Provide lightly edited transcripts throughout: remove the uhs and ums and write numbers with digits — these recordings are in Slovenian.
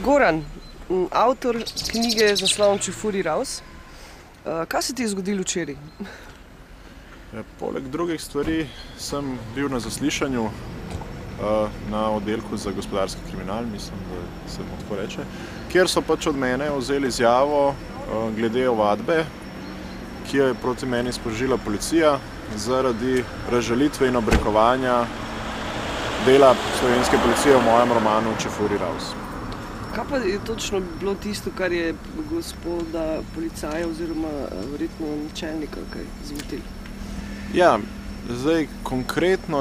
Goran, avtor knjige z naslovom Čefurji raus. Kaj se ti je zgodilo včeraj? Poleg drugih stvari sem bil na zaslišanju na oddelku za gospodarski kriminal, mislim, da se mu tako reče, kjer so pač od mene vzeli izjavo glede ovadbe, ki jo je proti meni sprožila policija zaradi razžalitve in obrekovanja dela slovenske policije v mojem romanu Čefurji raus. Kaj pa je točno bilo tisto, kar je gospoda policaja oziroma verjetno načelnika kaj zmotilo? Ja, zdaj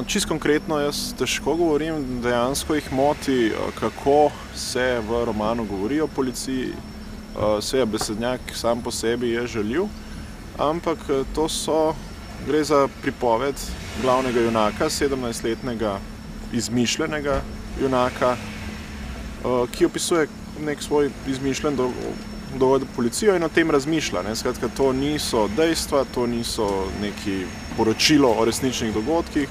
čisto konkretno jaz težko govorim, dejansko jih moti, kako se v romanu govori o policiji. Seveda besednjak sam po sebi je žaljiv, ampak gre za pripoved glavnega junaka, 17-letnega izmišljenega junaka, ki opisuje nek svoj izmišljen dovod policijo in o tem razmišlja. Skratka, to niso dejstva, to niso neki poročilo o resničnih dogodkih,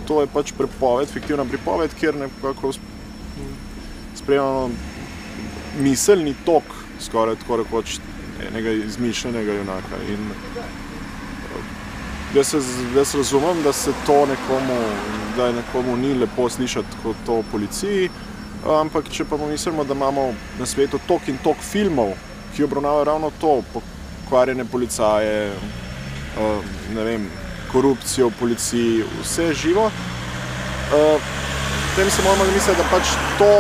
to je pač pripoved, fiktivna pripoved, kjer nekako sprejemamo miselni tok, skoraj tako rekoč, enega izmišljenega junaka. In jaz razumem, da je nekomu ni lepo slišati kot to o policiji, ampak če pa mislimo, da imamo na svetu tok in tok filmov, ki obravnavajo ravno to, pokvarjene policaje, ne vem, korupcijo v policiji, vse živo, potem se moramo misliti, da pač to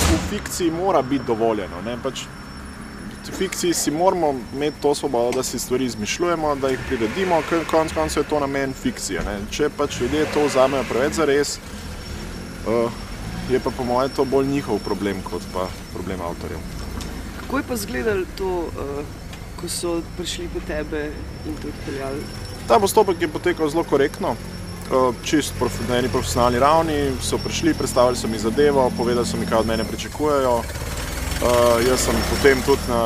v fikciji mora biti dovoljeno. Pač v fikciji si moramo imeti to svobodo, da si stvari izmišljujemo, da jih priredimo, konec koncev je to namen fikcije. Če pač ljudje to vzamejo preveč zares, je pa po mojem to bolj njihov problem, kot pa problem avtorjev. Kako je pa izgledalo to, ko so prišli po tebe in to odpeljali? Ta postopek je potekal zelo korektno, čist na eni profesionalni ravni, so prišli, predstavili so mi zadevo, povedali so mi, kaj od mene pričakujejo. Jaz sem potem tudi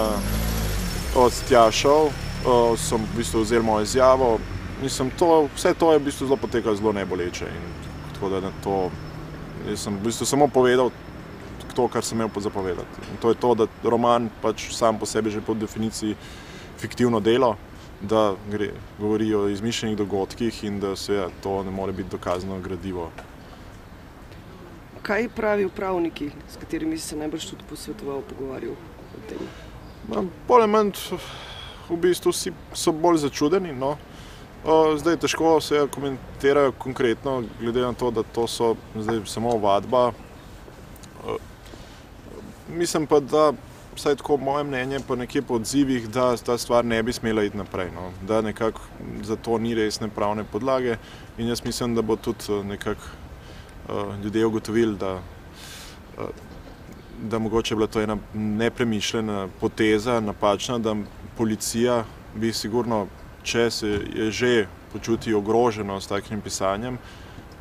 od tja šel, so v bistvu vzeli mojo izjavo. Vse to je v bistvu potekalo zelo neboleče in tako da jaz sem v bistvu samo povedal to, kar sem imel zapovedati. In to je to, da roman pač sam po sebi že po definiciji fiktivno delo, da govori o izmišljenih dogodkih in da seveda to ne more biti dokazno gradivo. Kaj pravijo pravniki, s katerimi si se najbrž tudi posvetoval, pogovarjal o tem? Bolj ali manj v bistvu so bolj začudeni. Zdaj težko se komentirajo konkretno, glede na to, da to so zdaj samo ovadba. Mislim pa, da vsaj tako moje mnenje pa nekje po odzivih, da ta stvar ne bi smela iti naprej. Da nekako za to ni resne pravne podlage in jaz mislim, da bo tudi nekako ljudje ugotovili, da mogoče je bila to ena nepremišljena poteza, napačna, da policija bi sigurno, če se je že počuti ogroženo s takim pisanjem,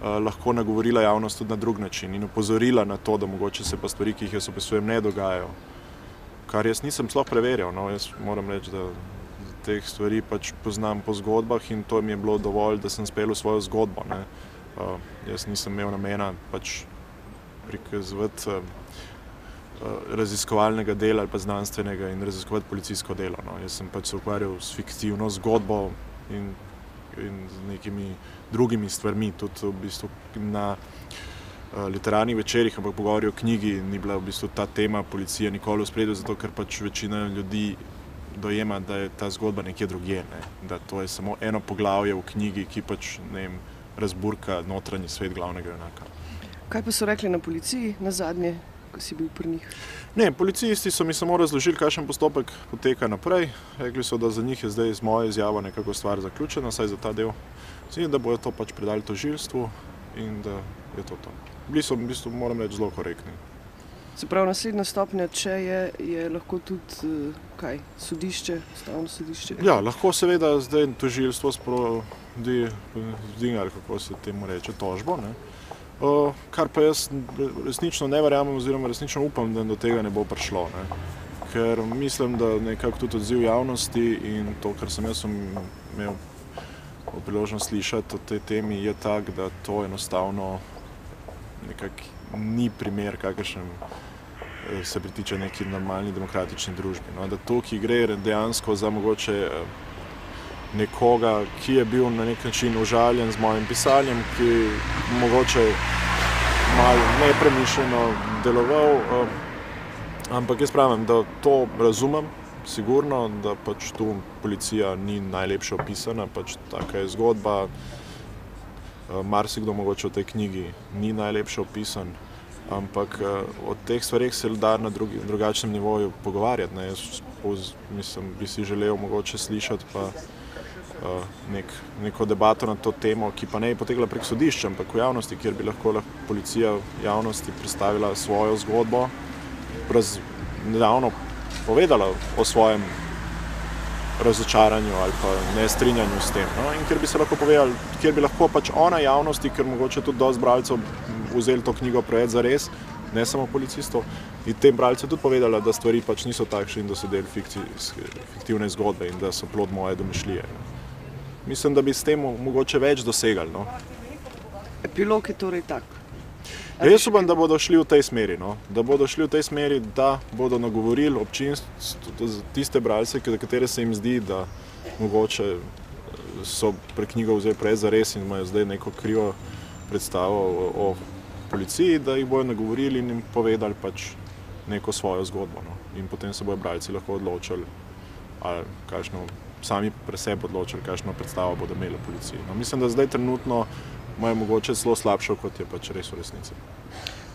lahko nagovorila javnost tudi na drug način in opozorila na to, da mogoče se pa stvari, ki jih jaz opisujem, ne dogajajo. Kar jaz nisem sploh preverjal. Jaz moram reči, da teh stvari pač poznam po zgodbah in to mi je bilo dovolj, da sem speljal svojo zgodbo. Jaz nisem imel namena pač prikazovati raziskovalnega dela ali pa znanstvenega in raziskovati policijsko delo. Jaz sem pač se ukvarjal s fiktivno zgodbo in z nekimi drugimi stvarmi. Tudi v bistvu na literarnih večerih, ampak pogovori o knjigi ni bila v bistvu ta tema policije nikoli v ospredju, zato ker pač večina ljudi dojema, da je ta zgodba nekje drugje, da to je samo eno poglavje v knjigi, ki pač, ne vem, razburka notranji svet glavnega junaka. Kaj pa so rekli na policiji nazadnje, ko si bil pri njih? Ne, policisti so mi samo razložili, kakšen postopek poteka naprej. Rekli so, da za njih je zdaj z mojo izjavo nekako stvar zaključena, saj za ta del. Da bojo to pač predali tožilstvu in da je to to. Bili so, v bistvu, moram reči, zelo korektni. Se pravi, naslednja stopnja, če je lahko tudi, sodišče, ustavno sodišče? Ja, lahko seveda zdaj tožilstvo vzdigne, ali kako se temu reče, tožbo, kar pa jaz resnično ne verjamem oziroma resnično upam, da do tega ne bo prišlo. Ker mislim, da nekako tudi odziv javnosti in to, kar sem jaz imel priložnost slišati o tej temi, je tak, da to enostavno nekako ni primer, kakršen se pritiče neki normalni demokratični družbi. No? Da tukaj gre dejansko za mogoče nekoga, ki je bil na nek način užaljen z mojim pisanjem, ki mogoče malo nepremišljeno deloval, ampak jaz pravim, da to razumem, sigurno, da pač tu policija ni najlepše opisana, pač taka je zgodba, marsikdo mogoče v tej knjigi ni najlepše opisan, ampak o teh stvareh se da na drugačnem nivoju pogovarjati. Ne? Jaz bi si želel mogoče slišati pa neko debato na to temo, ki pa ne bi potekla prek sodišča, ampak v javnosti, kjer bi lahko policija v javnosti predstavila svojo zgodbo, nedavno povedala o svojem razočaranju ali pa nestrinjanju s tem. No? In kjer bi se lahko povedali, kjer bi lahko pač ona javnosti, ker mogoče tudi dosti bralcev vzeli to knjigo preveč zares, ne samo policistov, in tem bralcem tudi povedala, da stvari pač niso takšne in da so del fiktivne zgodbe in da so plod moje domišljije. Mislim, da bi s tem mogoče več dosegali. No? Epilog je torej tak. Jaz upam, da bodo šli v tej smeri, no? Da bodo šli v tej smeri, da bodo nagovorili občinstvo, tiste bralce, za katere se jim zdi, da mogoče so prek knjigo vzeli preveč zares in imajo zdaj neko krivo predstavo o policiji, da jih bojo nagovorili in jim povedali pač neko svojo zgodbo. No? In potem se bojo bralci lahko odločili, ali sami pre sebi odločili, kakšno predstavo bodo imeli v policiji. No? Mislim, da zdaj trenutno imajo mogoče zelo slabšo, kot je pač res v resnici.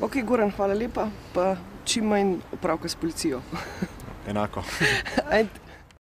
Ok, Goran, hvala lepa, pa čim manj opravka s policijo. Enako.